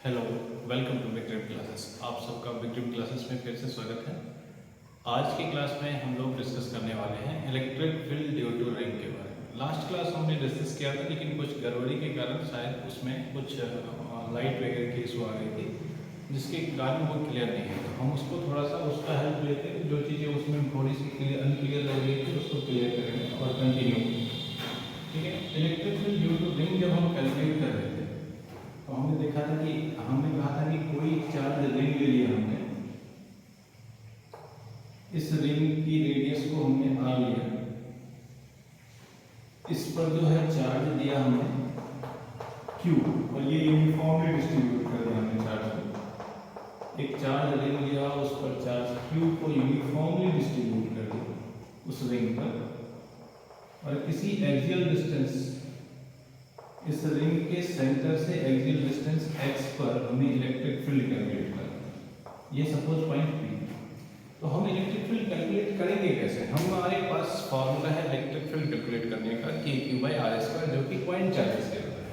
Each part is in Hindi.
Hello, welcome to Big Dream Classes. आप सबका बिग ड्रीम क्लासेस में फिर से स्वागत है। आज की क्लास में हम लोग डिस्कस करने वाले हैं electric field due to ring के बारे में। लास्ट क्लास हमने डिस्कस किया था, लेकिन कुछ गड़बड़ी के कारण शायद उसमें कुछ लाइट वगैरह की इशू आ गई थी, जिसके कारण वो क्लियर नहीं है। तो हम उसको थोड़ा सा उसका हेल्प लेते हैं, जो चीज़ें उसमें थोड़ी सी अनक्लियर रह गई थी उसको क्लियर करेंगे और कंटिन्यू। ठीक है, electric field due to ring जब हम कैलकुलेट कर रहे थे तो हमने देखा था कि हमने कहा था कि कोई चार्ज रिंग ले लिया हमने, इस रिंग की रेडियस को हमने आर लिया, इस पर जो है चार्ज दिया हमने क्यू, और ये यूनिफॉर्मली डिस्ट्रीब्यूट कर दिया हमने चार्ज को। एक चार्ज रिंग लिया, उस पर चार्ज क्यू को यूनिफॉर्मली डिस्ट्रीब्यूट कर दिया उस रिंग पर, और किसी एक्सियल डिस्टेंस, इस रिंग के सेंटर से एक्सियल डिस्टेंस x पर हमें इलेक्ट्रिक फील्ड कैलकुलेट करना है। ये सपोज पॉइंट P। तो हम इलेक्ट्रिक फील्ड कैलकुलेट करेंगे कैसे? हमारे पास फॉर्मूला है इलेक्ट्रिक फील्ड कैलकुलेट करने का KQ/R², जो कि पॉइंट चार्जेस के होता है।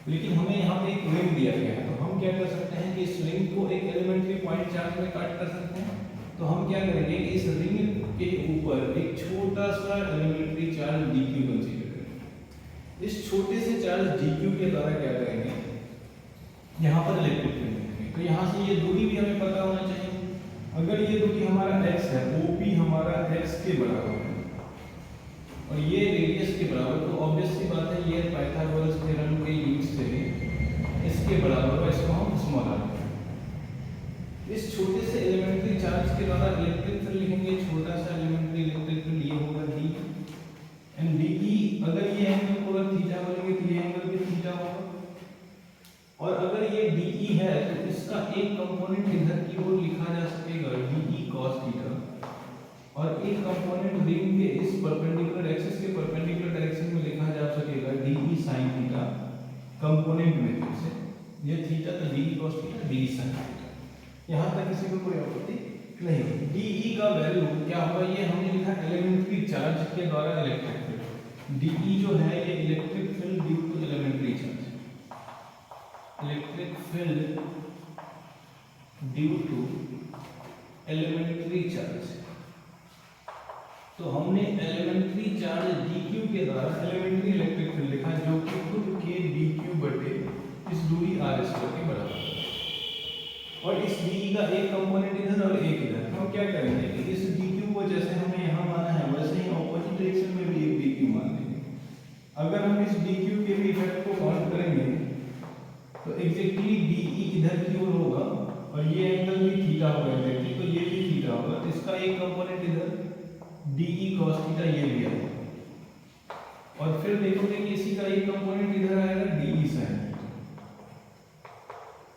लेकिन हमें यहाँ पे एक रिंग दिया गया है, तो हम क्या कर सकते हैं कि इस रिंग को एक एलिमेंट्री पॉइंट चार्ज में काट कर सकते हैं। तो हम क्या करेंगे कि इस रिंग के ऊपर एक छोटा सा एलिमेंट्री चार्ज dq कंसीडर, इस छोटे से चार्ज dq के द्वारा क्या करेंगे, यहाँ पर इलेक्ट्रिक फील्ड लिखेंगे। तो यहाँ से ये दूरी भी हमें पता होना चाहिए। अगर ये दूरी हमारा x है, OP हमारा x के बराबर है और ये रेडियस के बराबर, तो ऑब्वियस सी बात है ये पाइथागोरस थ्योरम के यूज से इसके बराबर है, इसको हम स्मॉल r, इस छोटे से एलिमेंट्री चार्ज के द्वारा इलेक्ट्रिक फील्ड लिखेंगे। छोटा सा एलिमेंट्री इलेक्ट्रिक फील्ड ये होगा d, एंड डी, अगर ये एंगल को अगर थीटा बोलेंगे तो ये एंगल भी थीटा होगा, और अगर ये DE है तो इसका एक कंपोनेंट इधर की ओर लिखा जा सकेगा DE cos थीटा, और एक कंपोनेंट रिंग के इस परपेंडिकुलर एक्सिस के परपेंडिकुलर डायरेक्शन में लिखा जा सकेगा DE sin थीटा, कंपोनेंट में से ये थीटा तो DE cos theta, DE sin theta. यहाँ तक किसी को कोई आपत्ति नहीं। DE का वैल्यू क्या होगा, ये हमने लिखा एलिमेंट्री चार्ज के द्वारा इलेक्ट्रिक फील्ड। DE जो है ये electric field due to elementary charge, electric field due to elementary charge. तो हमने एलिमेंट्री चार्ज dq के द्वारा एलिमेंट्री इलेक्ट्रिक फील्ड लिखा, जो कि खुद के dq बटे इस दूरी r² के बराबर है, और इस DE का एक कंपोनेंट इधर और एक इधर। हम क्या करेंगे कि इस dq को जैसे हमें यहाँ माना है वैसे ही ऑपोजिट डायरेक्शन में भी एक dq मान लेंगे। अगर हम इस dq के भी इफेक्ट को काउंट करेंगे तो एग्जैक्टली DE इधर की ओर होगा और ये एंगल भी थीटा होगा एग्जैक्टली, तो ये भी थीटा होगा। तो इसका एक कंपोनेंट इधर DE cos थीटा ये भी आएगा, और फिर देखोगे कि इसी का एक कंपोनेंट इधर आएगा DE sin।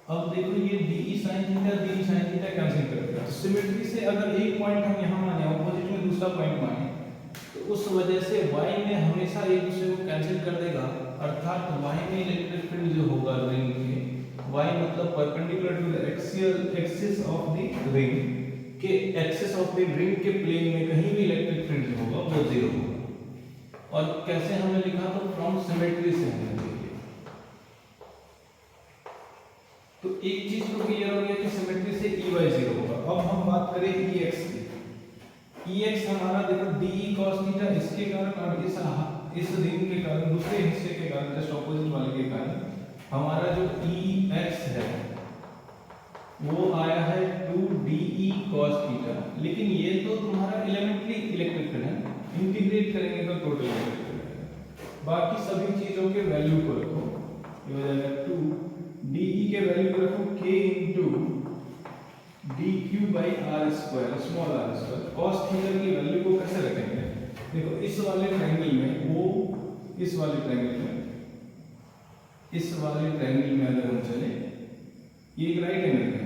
अब देखो ये DE sin theta DE sin theta cancel कर देगा। तो सिमेट्री से अगर एक पॉइंट हम यहाँ माने, ऑपोजिट में दूसरा पॉइंट माने, तो उस वजह से y में हमेशा एक दूसरे को कैंसिल कर देगा, अर्थात y में इलेक्ट्रिक फील्ड जो होगा रिंग के, y मतलब perpendicular to the axis of the ring के, एक्सिस ऑफ द रिंग के प्लेन में कहीं भी इलेक्ट्रिक फील्ड जो होगा वो जीरो होगा। और कैसे हमने लिखा, तो फ्रॉम सिमेट्री से हमने लिखा। तो एक चीज तो क्लियर हो गया कि सिमेट्री से Ey जीरो होगा। अब हम बात करें Ex की। Ex हमारा देखो DE cos थीटा इसके कारण और इस रिंग के कारण, दूसरे हिस्से के कारण, जस्ट ऑपोजिट वाले के कारण, हमारा जो Ex है वो आया है 2DE cos थीटा। लेकिन ये तो तुम्हारा एलिमेंट्री इलेक्ट्रिक फील्ड है, इंटीग्रेट करेंगे तो टोटल इलेक्ट्रिक फील्ड है। बाकी सभी चीजों के वैल्यू को रखो, ये हो जाएगा 2DE के वैल्यू को रखो k * dq/r², small r²। cos theta की वैल्यू को कैसे रखेंगे, देखो इस वाले ट्रायंगल में वो, इस वाले ट्रायंगल में, इस वाले ट्रायंगल में अगर हम चले, ये एक राइट एंगल है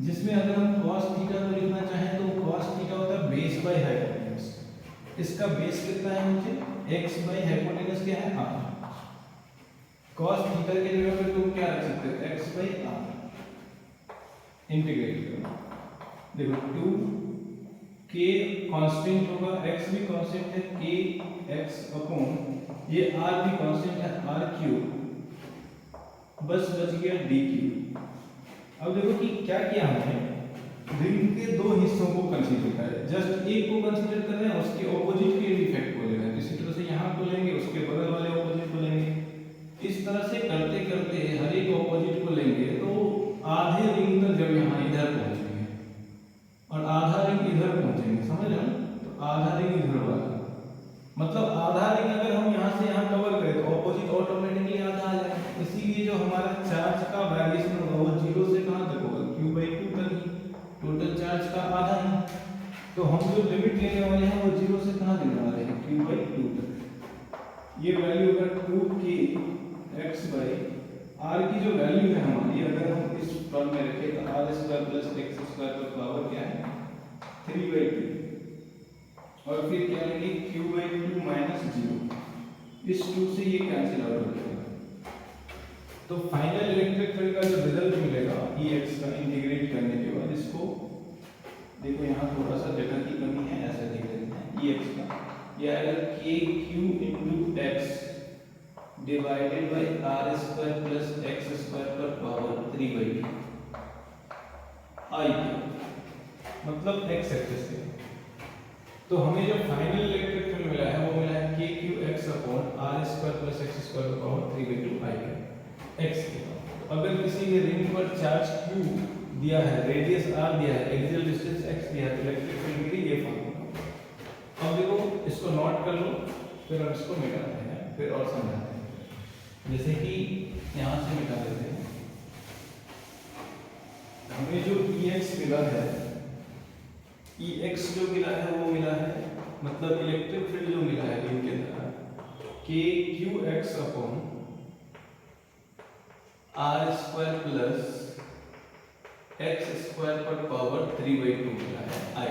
जिसमें अगर हम cos थीटा को लिखना चाहें तो cos थीटा होता है बेस बाय हाइपोटेनस। इसका बेस कितना है नीचे, x बाय हाइपोटेनस क्या है, r। cos थीटा के जगह पे तुम क्या रख सकते हो, x बाय r। इंटीग्रेट करो, देखो 2k कांस्टेंट होगा, x भी कांस्टेंट है, k x अपॉन ये r भी कांस्टेंट है, r क्यूब बस बच गया डी क्यू। अब देखो कि क्या किया हमने, रिंग के दो हिस्सों को कंसीडर करें, जस्ट एक को कंसीडर कर रहे हैं, उसके ऑपोजिट के इफेक्ट को ले रहे हैं। इसी तरह से यहाँ को लेंगे, उसके बगल वाले ऑपोजिट को लेंगे। इस तरह से करते करते हर एक ऑपोजिट को लेंगे तो आधे रिंग तक जब यहाँ इधर पहुंचेंगे और आधा रिंग इधर पहुंचेंगे, समझ रहे हो? तो आधा रिंग इधर वाला, मतलब आधा रिंग अगर हम यहाँ से यहाँ कवर करें तो ऑपोजिट ऑटोमेटिकली आधा आ जाएगा। इसीलिए जो हमारा चार्ज का वेरिएशन होगा वो 0 से कहाँ तक होगा, q/2 तक ही, टोटल चार्ज का आधा ही। तो हम जो लिमिट लेने वाले हैं वो 0 से कहाँ देने वाले हैं, q/2 तक। ये वैल्यू अगर 2k x/r की जो वैल्यू है हमारी, अगर हम इस फॉर्म में रखें तो r² + x² पर पावर क्या है, 3/2, और फिर क्या लेंगे q/2 - 0। इस 2 से ये कैंसिल आउट हो जाएगा। तो फाइनल इलेक्ट्रिक फील्ड का जो रिजल्ट मिलेगा Ex का इंटीग्रेट करने के बाद, इसको देखो यहाँ थोड़ा सा जगह की कमी है, ऐसा लिख लेते हैं Ex का, ये आएगा kq × x divided by r² + x² पर पावर 3/2 i, मतलब x एक्सिस से। तो हमें जो फाइनल इलेक्ट्रिक फील्ड मिला है वो मिला है kqx/r² + x² पर पावर 3/2 i x के। तो अगर किसी ने रिंग पर चार्ज q दिया है, रेडियस r दिया है, एक्सियल डिस्टेंस x दिया है, तो इलेक्ट्रिक फील्ड के लिए ये फॉर्मूला। अब देखो इसको नोट कर लो, फिर हम इसको मिटाते हैं, फिर और समझाते हैं। जैसे कि यहाँ से मिटा देते हैं, हमें जो Ex मिला है, Ex जो मिला है वो मिला है, मतलब इलेक्ट्रिक फील्ड जो मिला है रिंग के अंदर, kqx/r² + x² पर पावर 3/2 मिला है i।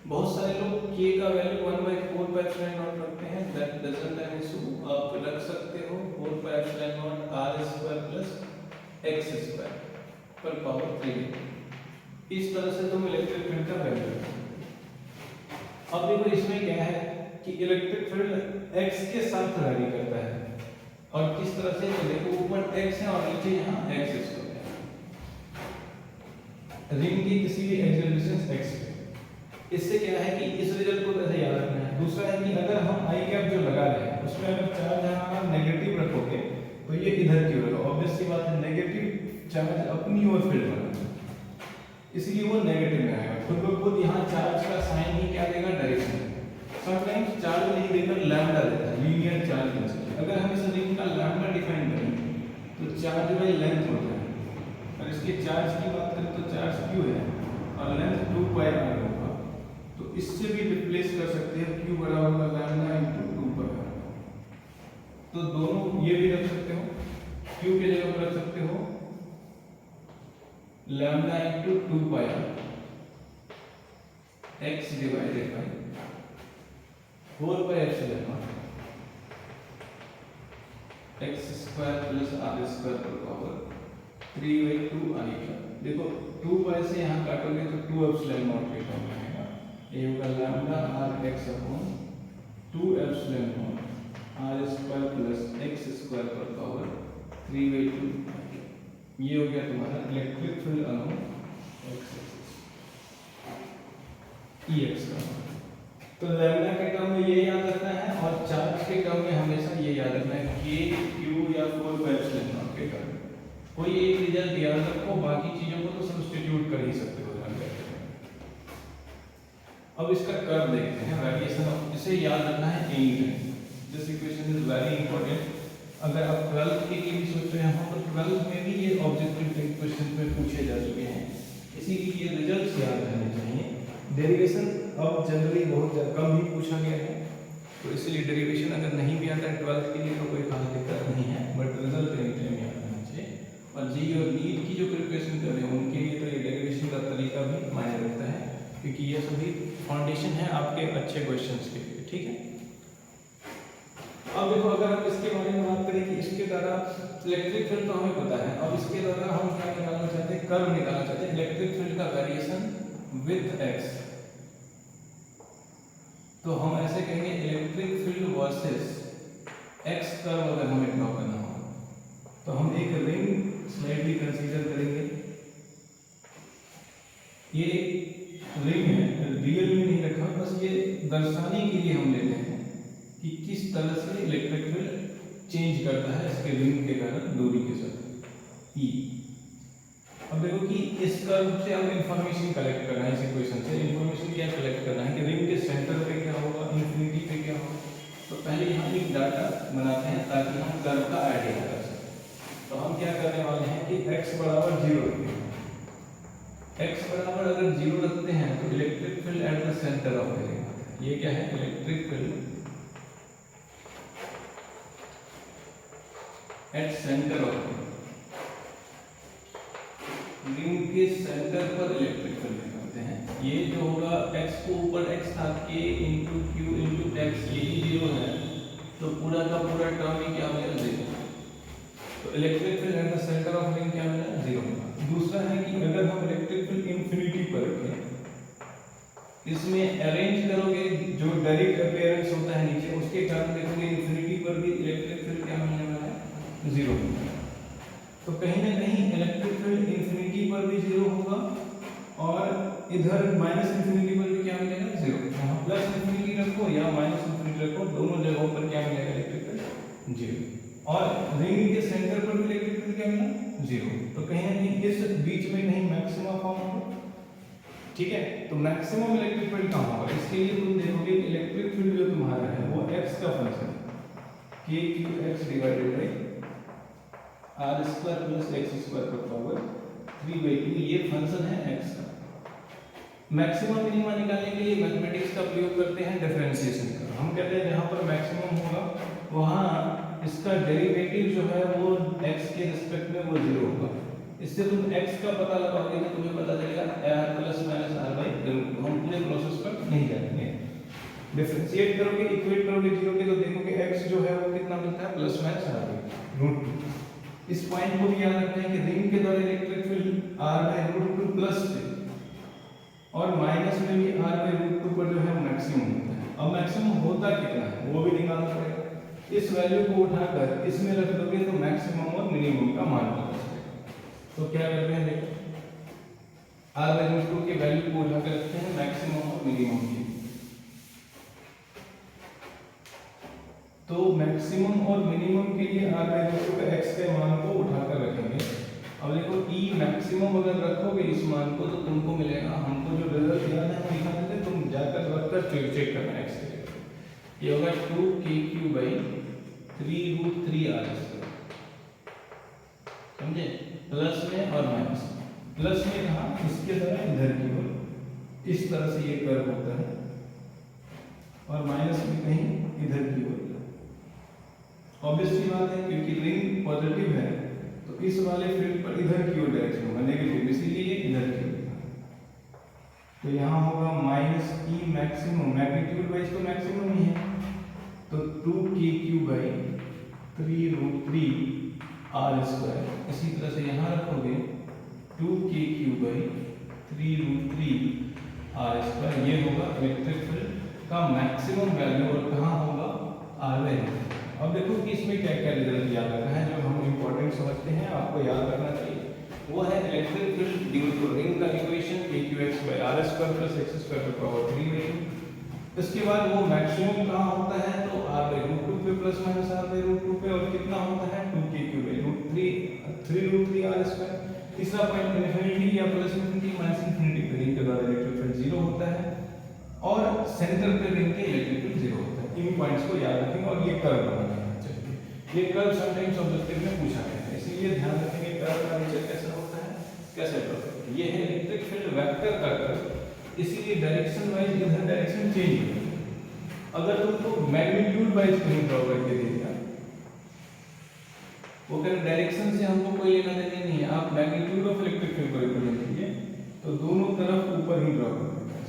बहुत सारे लोग k का वैल्यू 1/4πε0 रखते हैं, दैट डजंट हैव इशू, आप रख सकते हो 4πε0 r² + x² पर पावर 3/2। इस तरह से तुम इलेक्ट्रिक फील्ड का वैल्यू। अब देखो इसमें क्या है कि इलेक्ट्रिक फील्ड x के साथ वैरी करता है, और किस तरह से, तो देखो ऊपर x है और नीचे यहाँ x²। रिंग की किसी भी एक्सियल डिस्टेंस x है। इससे क्या है कि इस रिजल्ट को ऐसे याद रखना है। दूसरा है कि अगर हम i कैप जो लगा रहे हैं उसमें अगर चार्ज हमारा नेगेटिव रखोगे तो ये इधर की ओर होगा, ऑब्वियस सी बात है, नेगेटिव चार्ज अपनी ओर फील्ड बनाता है, इसलिए वो नेगेटिव में आएगा। खुद ब खुद यहाँ चार्ज का साइन ही क्या देगा, डायरेक्शन। समटाइम्स चार्ज नहीं देकर लैम्डा देता है, लीनियर चार्ज डेंसिटी। अगर हम इस रिंग का लैम्डा डिफाइन करें तो चार्ज बाय लेंथ होता है, और इसके चार्ज की बात करें तो चार्ज q है और लेंथ 2πr होगा, तो इससे भी रिप्लेस कर सकते हैं, q बड़ा होगा लैम्डा × 2πr। तो दोनों ये भी रख सकते हो, q के जगह पर रख सकते हो lambda × 2πr x divided by 4πε0 x² + r² पर पावर 3/2 i का। देखो 2π से यहाँ काटोगे तो 2ε0 के फॉर्म में आएगा, ये होगा लैम्डा rx/2ε0 r² + x² पर पावर 3/2। ये हो गया तुम्हारा इलेक्ट्रिक फील्ड अलोंग Ex का। तो लैम्डा के टर्म में ये याद रखना है, और चार्ज के टर्म में हमेशा ये याद रखना है k q या 4πε0 के टर्म। कोई एक रिजल्ट याद रखो, बाकी चीजों को तो सब्स्टिट्यूट कर ही सकते हो। अब इसका कर्व देखते हैं, वेरिएशन। इसे याद रखना है any time, this equation is very important. अगर आप 12th के लिए भी सोच रहे हो तो 12th में भी ये ऑब्जेक्टिव टाइप क्वेश्चन पे पूछे जा चुके हैं, इसीलिए ये रिजल्ट्स याद रहने चाहिए। डेरिवेशन अब जनरली बहुत कम ही पूछा गया है, तो इसलिए डेरिवेशन अगर नहीं भी आता है 12th के लिए तो कोई खास दिक्कत नहीं है, बट रिजल्ट एनी टाइम याद रहना चाहिए। और जी और नीट की जो प्रिपरेशन कर रहे हैं उनके लिए तो ये डेरिवेशन का तरीका भी मायने रखता है, क्योंकि ये सभी फाउंडेशन है आपके अच्छे क्वेश्चंस के लिए, ठीक है। अब देखो अगर हम इसके बारे में बात करें कि इसके द्वारा इलेक्ट्रिक फील्ड तो हमें पता है, अब इसके द्वारा हम क्या निकालना चाहते हैं, कर्व निकालना चाहते हैं, इलेक्ट्रिक फील्ड का वेरिएशन विद x। तो हम ऐसे कहेंगे electric field versus x curve अगर हमें ड्रॉ करना हो तो हम एक रिंग स्लाइडली कंसीडर करेंगे। ये रिंग है, रियल में नहीं रखा, बस ये दर्शाने के लिए हम लेते हैं कि किस तरह से इलेक्ट्रिक फील्ड चेंज करता है इसके रिंग के कारण दूरी के साथ ई। अब देखो कि इस कर्व से हम इंफॉर्मेशन कलेक्ट करना है, इस इक्वेशन से इंफॉर्मेशन क्या कलेक्ट करना है कि रिंग के सेंटर पे क्या होगा, इन्फिनिटी पे क्या होगा। तो पहले यहाँ एक डाटा बनाते हैं ताकि हम कर्व का आइडिया कर सकें। तो हम क्या करने वाले हैं कि x बराबर 0 रखते हैं। x बराबर अगर 0 रखते हैं तो electric field eight the centre of the ring, ये क्या है electric field at centre of ring के सेंटर पर इलेक्ट्रिक फील्ड निकालते हैं। ये जो होगा x को ऊपर x था k into Q into x, यही 0 है तो पूरा का पूरा टर्म ही क्या हो जाएगा 0। तो electric field eight the centre of ring क्या मिला 0। दूसरा है कि अगर हम इलेक्ट्रिक फील्ड इन्फिनिटी पर रखें, इसमें अरेंज करोगे जो डायरेक्ट अपीयरेंस होता है नीचे, उसके कारण देखोगे इन्फिनिटी पर भी इलेक्ट्रिक फील्ड क्या मिलने वाला है 0। तो कहीं ना कहीं इलेक्ट्रिक फील्ड इन्फिनिटी पर भी 0 होगा और इधर माइनस इन्फिनिटी पर भी क्या मिलेगा 0। यहाँ प्लस इन्फिनिटी रखो या माइनस इन्फिनिटी रखो, दोनों जगहों पर क्या मिलेगा इलेक्ट्रिक फील्ड 0। और रिंग के सेंटर पर भी इलेक्ट्रिक फील्ड क्या मिला 0। तो कहीं ना कहीं इस बीच में कहीं मैक्सिमम फॉर्म होगा। ठीक है, तो मैक्सिमम इलेक्ट्रिक फील्ड कहाँ होगा, इसके लिए तुम देखोगे इलेक्ट्रिक फील्ड जो तुम्हारा है वो x का function k q x divided by r square plus x square का पावर 3/2, ये फंक्शन है x का। मैक्सिमम मिनिमा निकालने के लिए मैथमेटिक्स का प्रयोग करते हैं डिफरेंशिएशन का। हम कहते हैं जहां पर मैक्सिमम होगा वहां इसका डेरिवेटिव जो है वो x के रिस्पेक्ट में वो 0 होगा। इससे तुम x का पता लगाओगे तो तुम्हें पता चलेगा r plus minus r by root. हम पूरे प्रोसेस पर नहीं जाएंगे, डिफरेंशिएट करोगे इक्वेट करोगे 0 के तो देखोगे x जो है वो कितना मिलता है plus minus r by root. इस पॉइंट को भी याद रखना है कि रिंग के द्वारा electric field r by root 2 plus पे और माइनस में भी r बाय रूट 2 पर जो है मैक्सिमम होता है। अब मैक्सिमम होता कितना है वो भी निकालना पड़ेगा। इस वैल्यू को उठाकर इसमें रख दोगे तो मैक्सिमम और मिनिमम का मान पता चलेगा। तो क्या करते हैं देखो r बाय रूट 2 के वैल्यू को उठाकर रखते हैं मैक्सिमम और मिनिमम की। तो मैक्सिमम और मिनिमम के लिए r बाय रूट 2 का x के मान को उठाकर रखेंगे। अब देखो e मैक्सिमम अगर रखोगे इस मान को तो तुमको मिलेगा, हमको जो रिजल्ट याद है वो लिखा देते, तुम जाकर रखकर चेक करना x के लिए। ये होगा 2kq बाई 3√3r²। समझे, प्लस में और माइनस में। प्लस में कहा इसके तरह इधर की ओर, इस तरह से ये कर्व होता है, और माइनस में कहीं इधर की ओर। ऑब्वियसली बात है क्योंकि रिंग पॉजिटिव है तो इस वाले फील्ड पर इधर की ओर डायरेक्शन होगा नेगेटिव, इसीलिए ये इधर की ओर। तो यहाँ होगा माइनस ई मैक्सिमम, मैग्नीट्यूड वाइज तो मैक्सिमम ही है, तो 2kq बाई 3√3r²। इसी तरह से यहाँ रखोगे 2kq बाई 3√3r²। ये होगा इलेक्ट्रिक फील्ड का मैक्सिमम वैल्यू और कहाँ होगा r। अब देखो कि इसमें क्या क्या रिजल्ट याद रखना है जो हम इंपॉर्टेंट समझते हैं आपको याद रखना चाहिए। वो है electric field due to ring का equation kqx by r² plus x² की पावर 3/2। इसके बाद वो मैक्सिमम कहाँ होता है तो r बाय रूट 2 पे plus minus r by root 2 पे, और कितना होता है 2kq बाय रूट 3√3r²। तीसरा पॉइंट इन्फिनिटी या प्लस इन्फिनिटी माइनस इन्फिनिटी पे रिंग के द्वारा इलेक्ट्रिक फील्ड 0 होता है और सेंटर पे रिंग के इलेक्ट्रिक फील्ड 0 होता है। इन पॉइंट्स को याद रखेंगे और ये कर्व बनाना चाहिए। ये कर्व समटाइम्स ऑब्जेक्टिव में पूछा गया है, इसलिए ध्यान रखेंगे कर्व का नेचर कैसा होता है, कैसे ड्रॉ करते हैं। ये है इलेक्ट्रिक फील्ड वेक्टर का कर्व, इसीलिए डायरेक्शन वाइज इधर डायरेक्शन चेंज होगी। अगर तुमको मैग्नीट्यूड वाइज कहीं ड्रॉ करके दे दिया, वो कह डायरेक्शन से हमको कोई लेना देना नहीं है, आप मैग्नीट्यूड ऑफ इलेक्ट्रिक फील्ड को रिप्रेजेंट कीजिए तो दोनों तरफ ऊपर ही ड्रॉ करते हैं,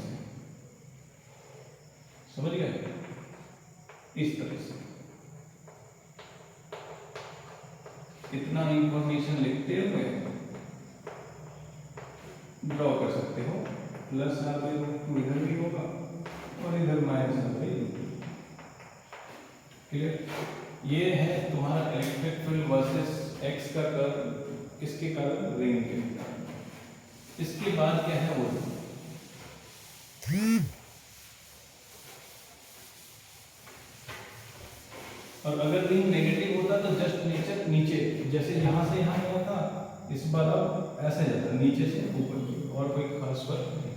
समझ गए, इस तरह से। इतना इंफॉर्मेशन लिखते हुए ड्रॉ कर सकते हो, प्लस r बाय रूट 2 इधर भी होगा और इधर minus r by root 2। Clear. ये है तुम्हारा इलेक्ट्रिक फील्ड वर्सेस एक्स का कर्व किसके कारण, रिंग के कारण। इसके बाद क्या है वो, और अगर रिंग नेगेटिव होता तो जस्ट नीचे जैसे यहाँ से यहाँ गया था, इस बार अब ऐसे जाता नीचे से ऊपर की, और कोई खास फर्क नहीं।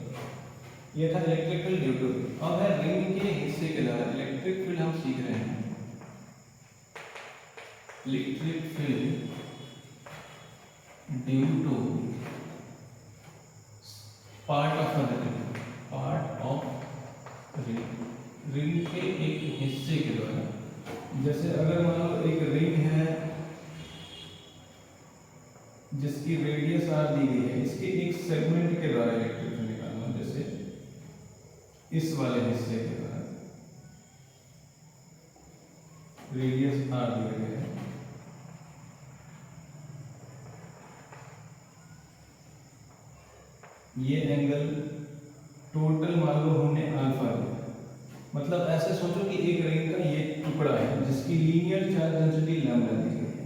ये था इलेक्ट्रिक फील्ड ड्यू टू। अब है रिंग के हिस्से के द्वारा इलेक्ट्रिक फील्ड हम सीख रहे हैं। Electric field due to part of ring, part of ring के एक हिस्से के द्वारा। जैसे अगर मान लो एक रिंग है जिसकी रेडियस आर दी गई है, इसके एक सेगमेंट के द्वारा इलेक्ट्रिक फील्ड निकालना, जैसे इस वाले हिस्से के द्वारा रेडियस आर दी गई है, ये एंगल टोटल मान लो हमने अल्फा लिया। मतलब ऐसे सोचो कि एक रिंग का ये टुकड़ा है जिसकी लीनियर चार्ज डेंसिटी लैम्डा दी गई है।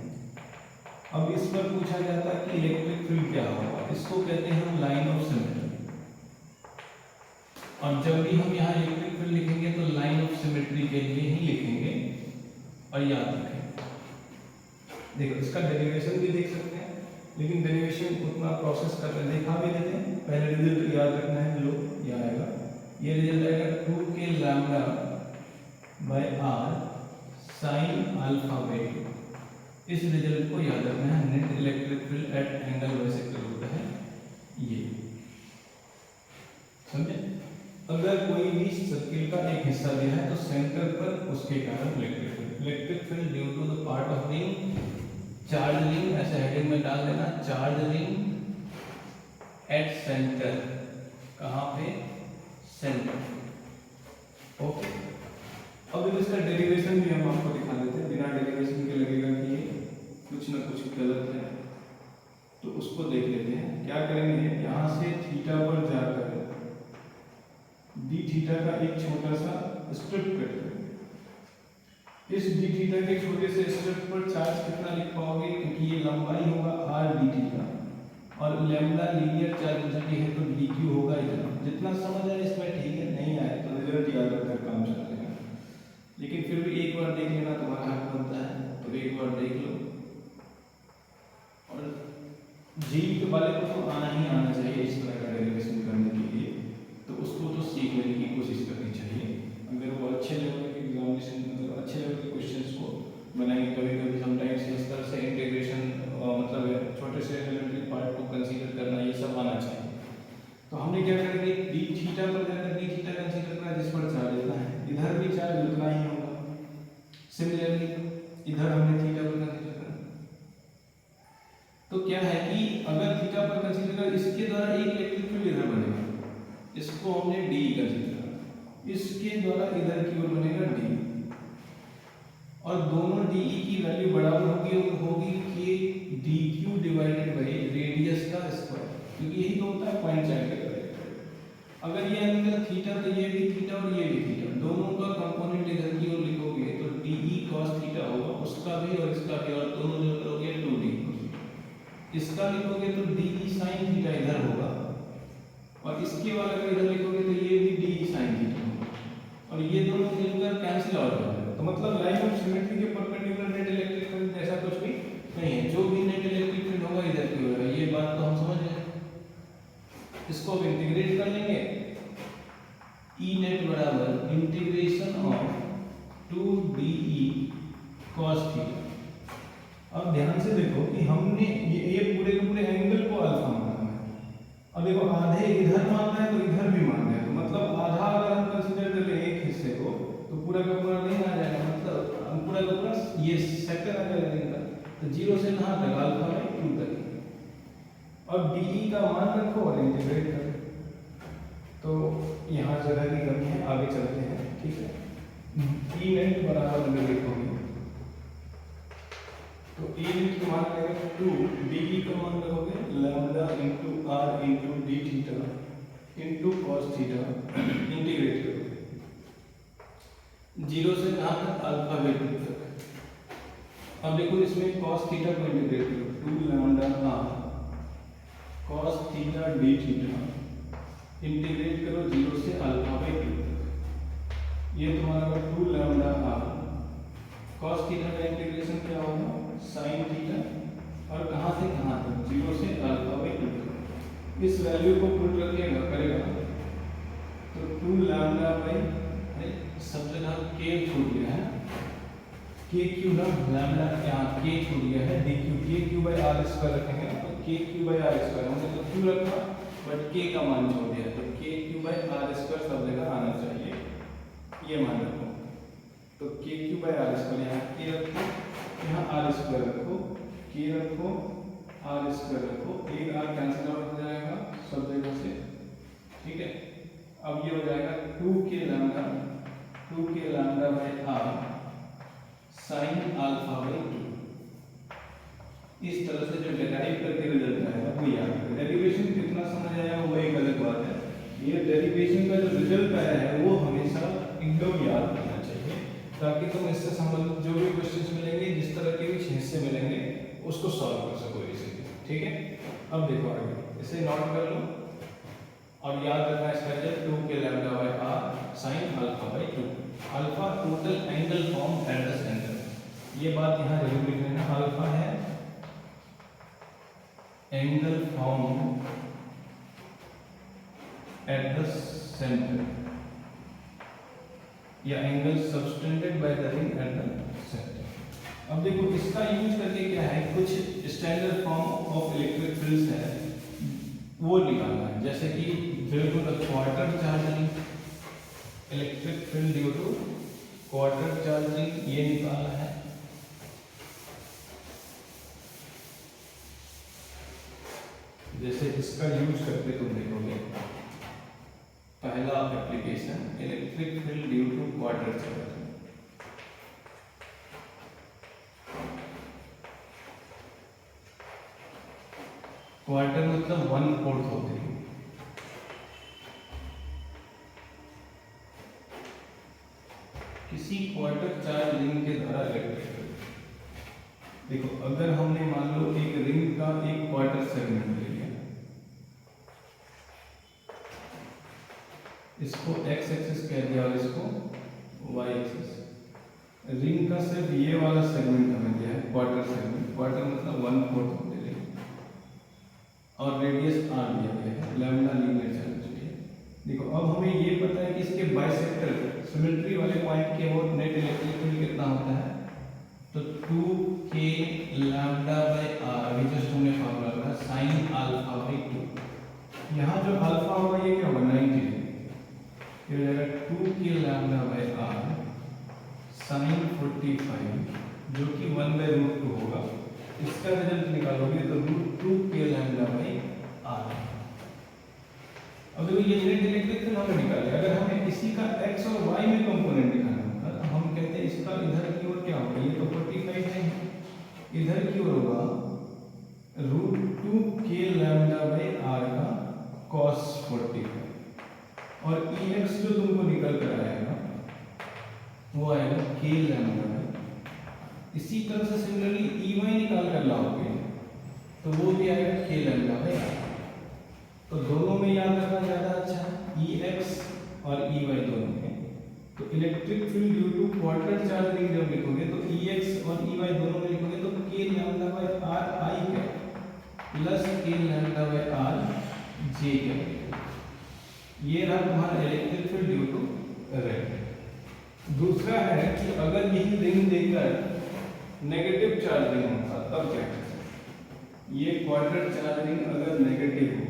अब इस पर पूछा जाता है कि इलेक्ट्रिक फील्ड क्या होगा, इसको कहते हैं हम लाइन ऑफ सिमेट्री। और जब भी हम यहाँ इलेक्ट्रिक फील्ड लिखेंगे तो लाइन ऑफ सिमेट्री के लिए ही लिखेंगे। और याद रखें, देखो इसका डेरिवेशन भी देख सकते हैं, लेकिन डेरिवेशन उतना प्रोसेस करके दिखा भी देते हैं। पहले रिजल्ट याद रखना है, लो ये आएगा, ये रिजल्ट आएगा 2k lambda by r sine alpha by 2। इस रिजल्ट को याद रखना है। Net electric field at angle bisector होता है ये, समझे। अगर कोई भी सर्किल का एक हिस्सा दिया है तो सेंटर पर उसके कारण electric field due to the part of ring, charge ring, ऐसे हेडिंग में डाल देना, चार्ज रिंग एट सेंटर, कहाँ पे, सेंटर। ओके, अब इसका डेरिवेशन भी हम आपको दिखा देते हैं। बिना डेरिवेशन के लगेगा कि ये कुछ ना कुछ गलत है, तो उसको देख लेते हैं। क्या करेंगे, यहाँ से थीटा पर जाकर डी थीटा का एक छोटा सा स्ट्रिप कट करेंगे। इस डी थीटा के छोटे से स्ट्रिप पर चार्ज कितना लिख पाओगे, क्योंकि ये लंबाई होगा आर डी थीटा और लैम्डा लीनियर चार्ज डेंसिटी है तो डी क्यू होगा इतना। जितना समझ आए इसमें ठीक है, नहीं आए तो रिजल्ट याद रखकर काम चलेगा। लेकिन फिर भी एक बार देख लेना तुम्हारा हक बनता है, तो एक बार देख लो। और जी के वाले को तो आना ही आना चाहिए इस तरह का डेरिवेशन करने के लिए, तो उसको तो सीख लेने की कोशिश करनी चाहिए। अगर वो अच्छे लेवल के एग्जामिनेशन, मतलब अच्छे लेवल के क्वेश्चंस को बनाएंगे, कभी कभी समटाइम्स इस तरह से इंटीग्रेशन, मतलब छोटे से एलिमेंट्री पार्ट को कंसीडर करना, ये सब आना चाहिए। तो हमने क्या करेंगे, डी थीटा पर जाकर डी थीटा कंसीडर करना जिस पर चार्ज इतना है, इधर भी चार्ज उतना ही होगा। सिमिलरली इधर हमने थीटा पर कंसीडर करना। तो क्या है कि अगर थीटा पर कंसीडर कर, इसके द्वारा एक इलेक्ट्रिक फील्ड इधर बनेगा, इसको हमने डी कंसीडर करना, इसके द्वारा इधर की ओर बनेगा डी, और दोनों डी की वैल्यू बराबर होगी कि D Q divided by radius का स्क्वायर, क्योंकि यही तो होता है पॉइंट चार्ज का। अगर ये एंगल थीटा तो ये भी थीटा और ये भी थीटा, दोनों का कंपोनेंट इधर की ओर लिखोगे तो डी ई कॉस थीटा होगा, उसका भी और इसका भी, और दोनों जो करोगे 2d, इसका लिखोगे तो डी ई साइन थीटा इधर होगा, और इसके वाला अगर इधर लिखोगे तो ये भी डी ई साइन थीटा होगा, और ये दोनों मिलकर कैंसिल आउट हो जाएगा। तो मतलब लाइन ऑफ सिमेट्री के परपेंडिकुलर नेट इलेक्ट्रिक फील्ड जैसा कुछ भी नहीं है, जो भी नेट इलेक्ट्रिक फील्ड होगा इधर की होगा। ये बात तो हम समझ गए। इसको अब इंटीग्रेट कर लेंगे, ई नेट बराबर integration of 2de cos theta. अब ध्यान से देखो कि हमने ये पूरे के पूरे एंगल को अल्फा माना है। अब देखो आधे इधर मानना है तो इधर भी मानना है, तो मतलब आधा अगर हम कंसीडर कर ले एक हिस्से को तो पूरा का पूरा नहीं आ जाएगा, मतलब पूरा का पूरा ये सेक्टर आ जाएगा इनका, तो 0 से कहाँ तक, अल्फा बाई 2 तक। अब डी का मान रखो और इंटीग्रेट करो, तो यहाँ जगह की कमी है, आगे चलते हैं, ठीक है। ई नेट बराबर में लिखोगे तो ई नेट का मान लगेगा 2, डी का मान रखोगे lambda into r into d theta into cos theta, integrate करोगे 0 से कहाँ तक, अल्फा बाई 2 तक। अब देखो इसमें cos थीटा को इंटीग्रेट करो, 2 lambda r cos theta d theta integrate करो 0 से अल्फा बाई 2 तक। ये तुम्हारा 2 लैम्डा r cos थीटा का इंटीग्रेशन क्या होगा, sin थीटा, और कहाँ से कहाँ तक, 0 से अल्फा बाई 2 तक। इस वैल्यू को पुट रखिएगा करेगा तो 2 लैम्डा बाई सब जगह k छूट गया है, k क्यू ना लैम्डा यहाँ k छूट गया है, d q, k q by r square रखेंगे तो k q by r square, हमने तो क्यू रखा बट k का मान छोड़ दिया तो k q by r square सब जगह आना चाहिए, ये मान रखो। तो k q by r square यहाँ k रखो, यहाँ आर स्क्वायर रखो, k रखो, आर स्क्वायर रखो, एक आर कैंसिल आउट हो जाएगा सब जगह से, ठीक है। अब ये हो जाएगा 2k lambda by r sine alpha by 2। इस तरह से जो डेराइव करके रिजल्ट आएगा वो याद रखें। डेरिवेशन कितना समझ आया वो एक अलग बात है, ये डेरिवेशन का जो रिजल्ट आया है वो हमेशा एकदम याद रखना चाहिए, ताकि तुम इससे संबंधित जो भी क्वेश्चंस मिलेंगे, जिस तरह के भी हिस्से मिलेंगे, उसको सॉल्व कर सको इजीली, ठीक है। अब देखो आगे, इसे नोट कर लो और याद रखना इसका result 2k lambda by r sin alpha by 2। Alpha total angle form at the centre, ये बात यहाँ जरूर लिख लेना, अल्फा है angle form at the centre या angle subtended by the ring at the centre. अब देखो इसका यूज करके क्या है, कुछ standard form of electric fields है वो निकालना है, जैसे कि due to the quarter charging electric field due to quarter charging, ये निकालना है। जैसे इसका यूज करके तुम देखोगे, पहला application electric field due to quarter charging, quarter मतलब 1/4 होते हैं, किसी क्वार्टर चार्ज रिंग के द्वारा इलेक्ट्रिक फील्ड। देखो अगर हमने मान लो एक रिंग का एक क्वार्टर सेगमेंट ले लिया, इसको x एक्सिस कह दिया और इसको y एक्सिस, रिंग का सिर्फ ये वाला सेगमेंट हमें दिया है क्वार्टर सेगमेंट, क्वार्टर मतलब 1/4 होते हैं, और रेडियस r दिया गया है, लैम्डा लीनियर चार्ज है। देखो अब हमें ये पता है कि इसके बाइसेक्टर सिमेट्री वाले पॉइंट के वो नेट इलेक्ट्रिक फील्ड कितना होता है, तो 2k लैम्डा बाई r, अभी जस्ट हमने फार्मूला रखा sin अल्फा बाई 2। यहाँ जो अल्फा होगा ये क्या होगा 90 डिग्री, ये हो जाएगा 2k lambda by r sin 45 जो कि 1/√2 होगा। इसका रिजल्ट निकालोगे तो √2k लैम्डा बाई r। अब देखो ये नेट इलेक्ट्रिक फील्ड हमने निकाले, अगर हमें इसी का x और y में कंपोनेंट निकालना होगा तो हम कहते हैं इसका इधर की ओर क्या होगा, ये तो 45 है, इधर की ओर होगा √2k लैम्डा बाई r का cos 45, और ex जो तुमको निकल कर आएगा वो आएगा k लैम्डा बाई। इसी तरह से सिमिलरली ey निकाल कर लाओगे तो वो भी आएगा k लैम्डा बाई r। तो दोनों में याद रखना ज्यादा अच्छा है, ex और ey दोनों में। तो electric field due to quarter charge ring जब लिखोगे तो ex और ey दोनों में लिखोगे तो k lambda by r i क्या plus k lambda by r j क्या, ये रहा तुम्हारा electric field due to rod. दूसरा है कि अगर यही रिंग देकर नेगेटिव चार्ज रिंग होता तब क्या करते, ये क्वार्टर चार्ज रिंग अगर नेगेटिव हो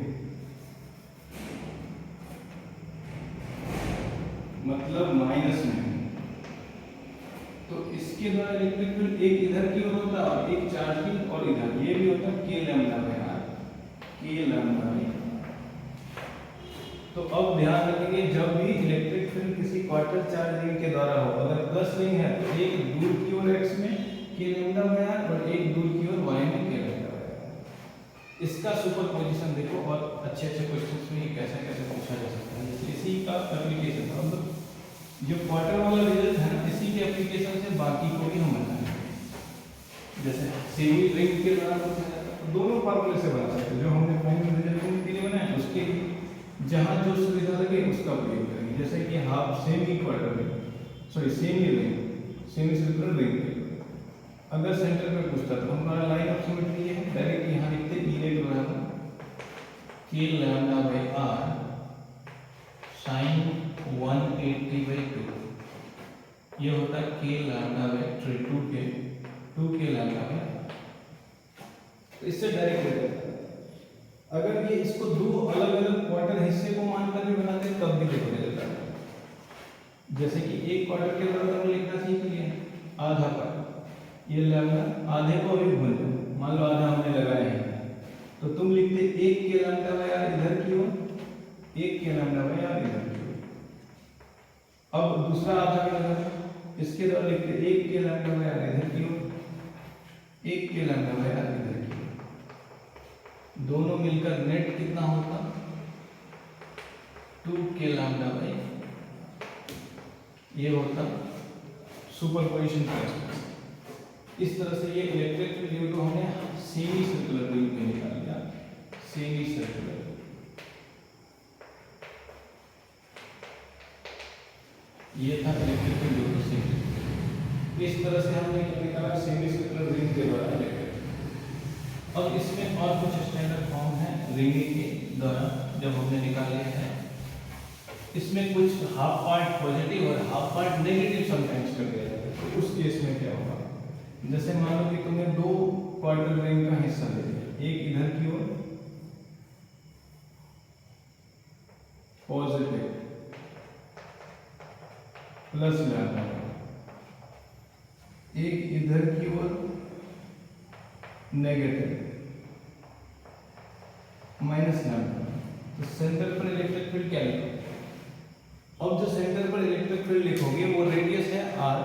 मतलब माइनस में, तो इसके द्वारा इलेक्ट्रिक फील्ड एक इधर की ओर होता है और एक चार्जिंग और इधर, ये भी होता है k lambda by r, k lambda by. तो अब ध्यान रखेंगे जब भी इलेक्ट्रिक फील्ड किसी क्वार्टर चार्ज रिंग के द्वारा हो, अगर प्लस रिंग है तो एक दूर की ओर x में k लैम्डा बाई r और एक दूर की ओर y में k लैम्डा बाई r। इसका सुपरपोजिशन देखो और अच्छे अच्छे क्वेश्चंस में कैसे कैसे पूछा जा सकता है, इसी का एप्लीकेशन। अब जो क्वार्टर वाला रिजल्ट है ना, इसी के एप्लीकेशन से बाकी को भी हम बताएंगे। सेमी रिंग के द्वारा पूछा जाता है। तो दोनों फॉर्मूले से बना सकते हैं, जो हमने फाइनल रिजल्ट के लिए बनाया उसके जहाँ जो सुविधा लगे उसका प्रयोग करेंगे। जैसे कि half semi quarter ring, sorry semi ring, semi circular ring के अगर सेंटर में पूछता तो हमारा लाइन ऑफ सिमेट्री है, डायरेक्ट यहाँ लिखते ई रेट बराबर k lambda by r sin 180/2, ये होता है k lambda by 2k lambda by r। तो इससे डायरेक्ट हो जाता है। अगर ये इसको दो अलग अलग क्वार्टर हिस्से को मानकर भी बनाते तब भी देखो जाता है। जैसे कि एक क्वार्टर के बराबर में लिखना सीख लिए, आधा क्वार्टर, ये लैम्डा आधे को अभी भूल जाओ, मान लो आधा हमने लगाया है तो तुम लिखते 1 के लैम्डा बाई r इधर की ओर, 1 के लैम्डा बाई r इधर की ओर। अब दूसरा आधा का लगा, इसके द्वारा लिखते 1 के लैम्डा बाई r इधर की ओर, 1 के लैम्डा बाई r इधर की ओर। दोनों मिलकर नेट कितना होता, 2 के लैम्डा बाई, ये होता सुपरपोजिशन प्रिंसिपल। इस तरह से ये इलेक्ट्रिक फील्ड ड्यू टू हमने सेमी सर्कुलर रिंग में निकाल लिया, सेमी सर्कुलर। ये था electric field due to semi. इस तरह से हमने निकाला सेमी सर्कुलर रिंग के द्वारा इलेक्ट्रिक। अब इसमें और कुछ स्टैंडर्ड फॉर्म है रिंगिंग के द्वारा जब हमने निकाले हैं। इसमें कुछ हाफ पार्ट पॉजिटिव और हाफ पार्ट नेगेटिव समटाइम्स कर दिया जाता है। तो उस केस में क्या होगा, जैसे मान लो कि तुमने दो क्वार्टर रिंग का हिस्सा ले लिया, एक इधर की ओर पॉजिटिव प्लस लैम्डा, एक इधर की ओर नेगेटिव माइनस लैम्डा। तो सेंटर पर इलेक्ट्रिक फील्ड क्या लिखोगे? अब जो सेंटर पर इलेक्ट्रिक फील्ड लिखोगे वो रेडियस है r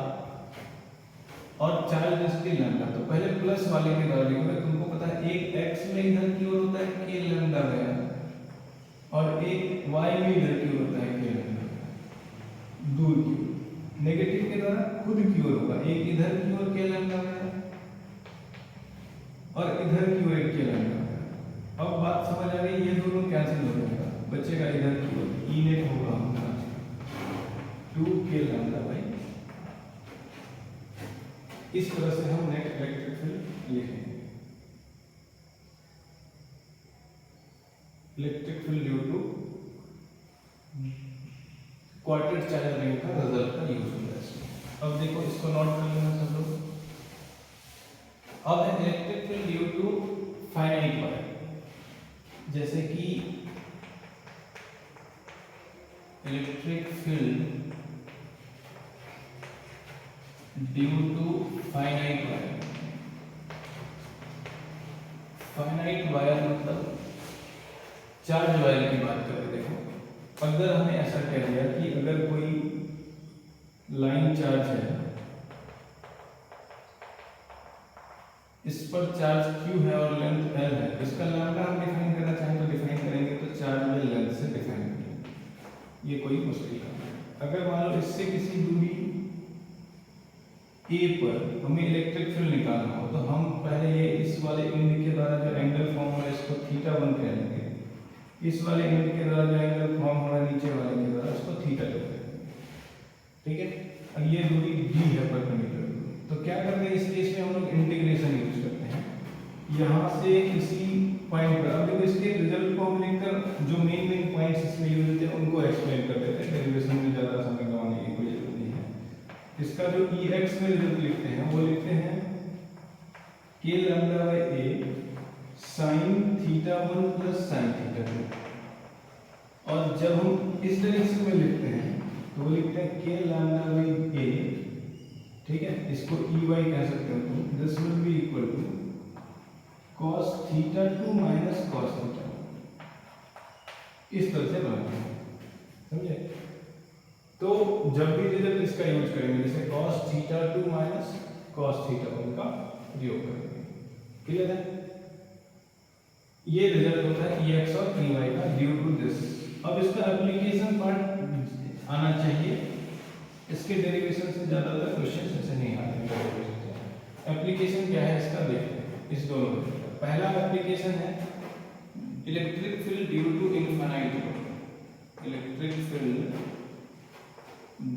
और चार्ज डेंसिटी लैम्डा। तो पहले प्लस वाले के द्वारा लिखोगे, तुमको पता है एक x में इधर की ओर होता है k लैम्डा बाई r और एक y में इधर की ओर होता है k लैम्डा, दूर की ओर। नेगेटिव के द्वारा खुद की ओर होगा, एक इधर की ओर k लैम्डा बाई r और इधर की ओर एक k लैम्डा बाई r। अब बात समझ आ गई, ये दोनों कैंसिल हो जाएगा, बचेगा इधर की ओर ई नेट होगा हमारा 2 k लैम्डा बाई। इस तरह से हम नेट इलेक्ट्रिक फील्ड लिखेंगे। Electric field due to quarter charge ring का रिजल्ट का यूज होता है। अब देखो इसको नोट कर लेना सब लोग। अब है electric field due to finite wire. जैसे कि electric field due to finite wire. Finite wire मतलब चार्ज वायर की बात करें। देखो अगर हमें ऐसा कह दिया कि अगर कोई लाइन चार्ज है, इस पर चार्ज q है और लेंथ l है, इसका लैम्डा हम डिफाइन करना चाहें तो डिफाइन करेंगे, तो चार्ज में लेंथ से डिफाइन करेंगे, ये कोई मुश्किल काम है। अगर मान लो इससे किसी दूरी a पर हमें इलेक्ट्रिक फील्ड निकालना हो तो हम पहले ये इस वाले एंड के द्वारा जो एंगल फॉर्म हो रहा है इसको θ1 कह लेंगे, इस वाले एंड के द्वारा जो एंगल फॉर्म हो रहा है नीचे वाले के द्वारा इसको θ2 कहेंगे। ठीक है, अब ये दूरी d है परपेंडिकुलर, तो क्या करते हैं इस केस में हम लोग इंटीग्रेशन यूज करते हैं यहाँ से किसी पॉइंट पर। अब देखो इसके रिजल्ट को हम लिखकर जो मेन पॉइंट्स इसमें यूज होते हैं उनको एक्सप्लेन कर देते हैं, डेरिवेशन में ज़्यादा समय गंवाने की कोई जरूरत नहीं है। इसका जो Ex में रिजल्ट लिखते हैं वो लिखते हैं k lambda by a sin θ1 plus sin θ2, और जब हम इस डायरेक्शन में लिखते हैं तो वो लिखते हैं k लैम्डा बाई a, ठीक है, इसको Ey कह सकते हो तुम, this will be equal to cos θ2 minus cos θ1। इस तरह से बनाते हैं, समझे? तो जब भी रिजल्ट इसका यूज करेंगे जैसे cos θ2 माइनस cos θ1 का उपयोग करेंगे। क्लियर है? ये रिजल्ट होता है Ex और Ey का ड्यू टू दिस। अब इसका एप्लीकेशन पार्ट आना चाहिए, इसके डेरिवेशन से ज्यादातर क्वेश्चन ऐसे नहीं आते हैं। एप्लीकेशन क्या है इसका देखते हैं। इस दोनों का। पहला एप्लीकेशन है electric field due to infinite load, electric field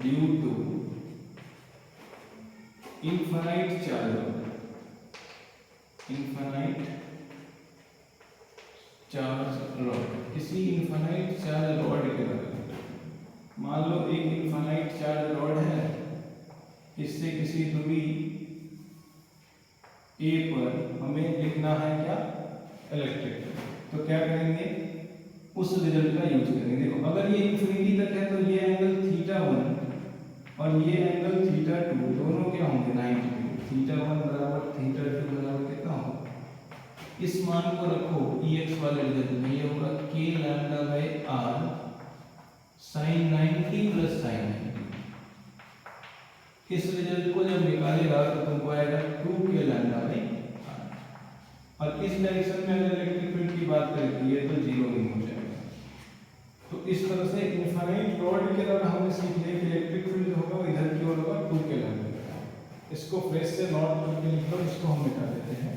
due to infinite charge, infinite charge rod. किसी इनफाइनाइट चार्ज रॉड के बारे में, मान लो एक इनफाइनाइट चार्ज रॉड है, इससे किसी दूरी ए पर हमें लिखना है क्या, इलेक्ट्रिक। तो क्या करेंगे, उस रिजल्ट का यूज करेंगे। देखो अगर ये इंफिनिटी तक है तो ये एंगल θ1 और ये एंगल θ2 दोनों क्या होंगे 90 डिग्री। θ1 बराबर θ2 बराबर कितना होगा, इस मान को रखो Ex वाले रिजल्ट में, ये होगा k lambda by r sin 90 plus sin 90। इस रिजल्ट को जब निकालेगा तो तुमको आएगा 2k लैम्डा बाय r। और इस डायरेक्शन में अगर इलेक्ट्रिक फील्ड की बात करें तो ये तो जीरो नहीं हो जाएगा। तो इस तरह से इनफाइनाइट रॉड के दौरान हमने सीख लिया कि इलेक्ट्रिक फील्ड जो होगा वो इधर की ओर होगा 2k लैम्डा। इसको फ्रेश से नॉट करके लिख लो, इसको हम निकाल देते हैं।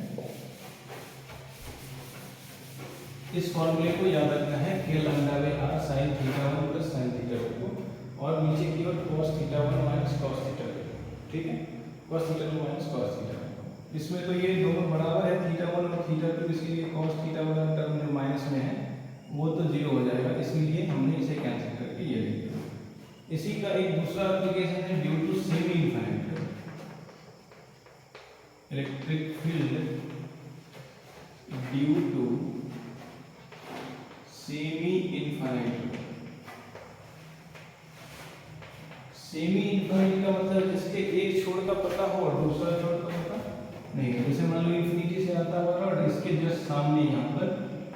इस फॉर्मूले को याद रखना है k lambda by r sin θ1 plus sin θ2 और नीचे की ओर cos θ1 माइनस cos θ2, ठीक है, cos θ2 माइनस cos θ2। इसमें तो ये दोनों बराबर है θ1 और θ2, इसलिए cos θ वाला टर्म जो माइनस में है वो तो जीरो हो जाएगा, इसलिए हमने इसे कैंसिल करके ये लिख दिया। इसी का एक दूसरा एप्लीकेशन है due to semi infinite electric field due to semi infinite. Semi infinite का मतलब जिसके एक छोर का पता हो और दूसरा छोर का पता नहीं। जैसे मान लो इंफिनिटी से आता हुआ और इसके जस्ट सामने यहाँ पर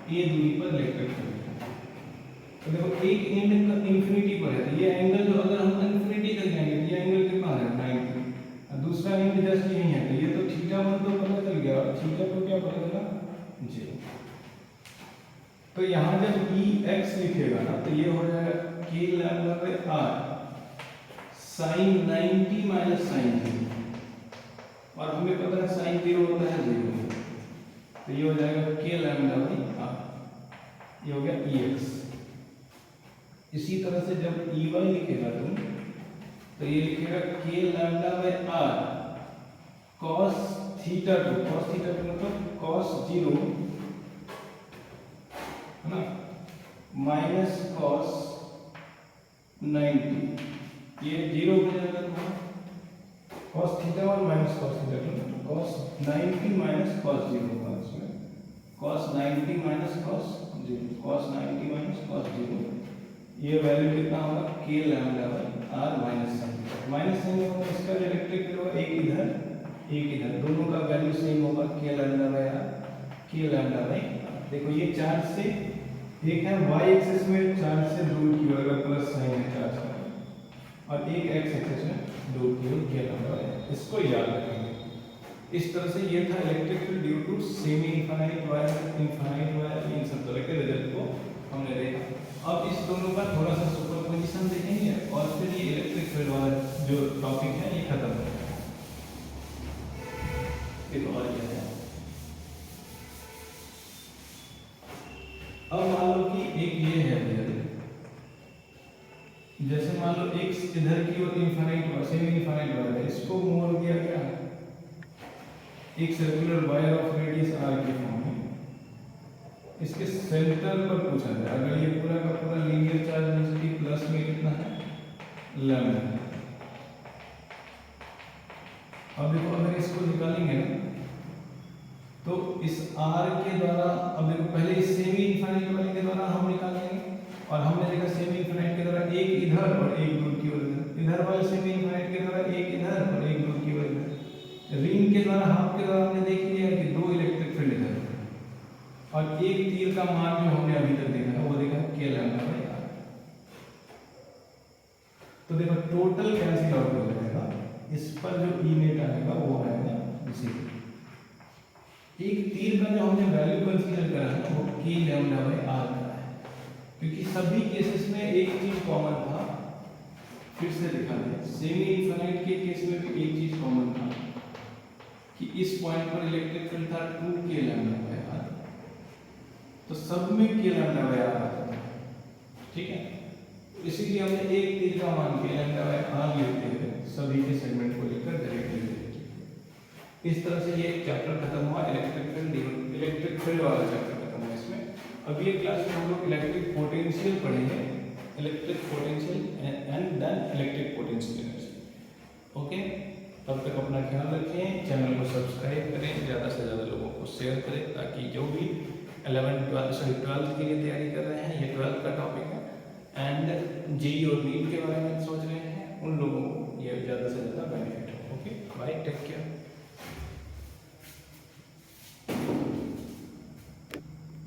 ए दूरी पर इलेक्ट्रिक फील्ड है। तो देखो एक एंड इंफिनिटी पर है, तो ये एंगल जो अगर हम इंफिनिटी तक जाएंगे तो ये एंगल कितना है 90, और दूसरा एंड जस्ट यही है। तो ये तो θ1 तो पता चल गया और θ2 क्या पता चला, 0। तो यहाँ जब Ex लिखेगा ना तो ये हो जाएगा k lambda by r sin 90 minus sin 0, और हमें पता है sin 0 होता है 0, तो ये हो जाएगा k लैम्डा बाय r, ये हो गया Ex। इसी तरह से जब Ey लिखेगा तुम तो ये लिखेगा k lambda by r cos θ2, cos θ2 मतलब cos 0 है ना माइनस cos 90, ये 0 हो जाएगा तुम्हारा cos θ1 minus cos θ2, cos 90 minus cos 0 होगा इसमें, cos 90 minus cos 0, cos 90 minus cos 0, ये वैल्यू कितना होगा k lambda by r minus sine. Minus sine होगा इसका जो इलेक्ट्रिक फील्ड होगा एक इधर एक इधर, दोनों का वैल्यू सेम होगा k lambda by r, k lambda bye. देखो ये चार्ज से एक है y एक्सिस में चार्ज से दूर की ओर अगर प्लस साइन है चार्ज का, और एक x एक्सिस में दूर की ओर k लैम्डा है, इसको याद रखेंगे। इस तरह से ये था electric field due to semi infinite wire, infinite wire, इन सब तरह के रिजल्ट को हमने देखा। अब इस दोनों का थोड़ा सा सुपरपोजिशन देखेंगे और फिर ये इलेक्ट्रिक फील्ड वाला जो टॉपिक है ये खत्म हो जाएगा। देखो और क्या है, अब मान लो कि एक ये है रिजल्ट, जैसे मान लो एक इधर की ओर infinite wire, semi infinite wire है, इसको मोड़ दिया क्या है एक circular wire of radius r के फॉर्म में, इसके सेंटर पर पूछा जाए अगर ये पूरा का पूरा लीनियर चार्ज डेंसिटी प्लस में कितना है लैम्डा। अब देखो अगर इसको निकालेंगे ना तो इस r के द्वारा, अब देखो पहले इस सेमी इनफाइनाइट वाले के द्वारा हम निकालेंगे, और हमने देखा सेमी इनफाइनाइट के द्वारा एक इधर और एक दूर की ओर इधर वाले सेमी इनफाइनाइट के द्वारा एक इधर और एक दूर की ओर इधर। रिंग के द्वारा हाफ के द्वारा हमने देख लिया कि दो इलेक्ट्रिक फील्ड इधर, और एक तीर का मान जो हमने अभी तक देखा है वो देखा k लैम्डा बाय r। तो देखो टोटल कैंसिल आउट हो जाएगा, इस पर जो E नेट आएगा वो आएगा 0। एक तीर का जो हमने वैल्यू कंसीडर करा है वो k लैम्डा बाय r का है, क्योंकि सभी केसेस में एक चीज कॉमन था। फिर से दिखा दें, सेमी इनफाइनाइट के केस में भी एक चीज कॉमन था, k कि इस पॉइंट पर इलेक्ट्रिक फील्ड था 2k लैम्डा/r, तो सब में k लैम्डा/r आता था, ठीक है। इसीलिए हमने एक तीर का मान k लैम्डा/r लेते हुए सभी के सेगमेंट को लेकर डायरेक्टली लिखते। इस तरह से ये चैप्टर खत्म हुआ, इलेक्ट्रिक फील्ड वाला चैप्टर खत्म हुआ। इसमें अगली क्लास में हम लोग इलेक्ट्रिक पोटेंशियल पढ़ेंगे, electric potential and then electric potential energy. Okay, तब तक अपना ख्याल रखें, चैनल को सब्सक्राइब करें, ज़्यादा से ज़्यादा लोगों को शेयर करें, ताकि जो भी 12th के लिए तैयारी कर रहे हैं, ये 12th का टॉपिक है, एंड जेईई और नीट के बारे में सोच रहे हैं, उन लोगों को ये ज़्यादा से ज़्यादा बेनिफिट हो। Okay, bye, take care.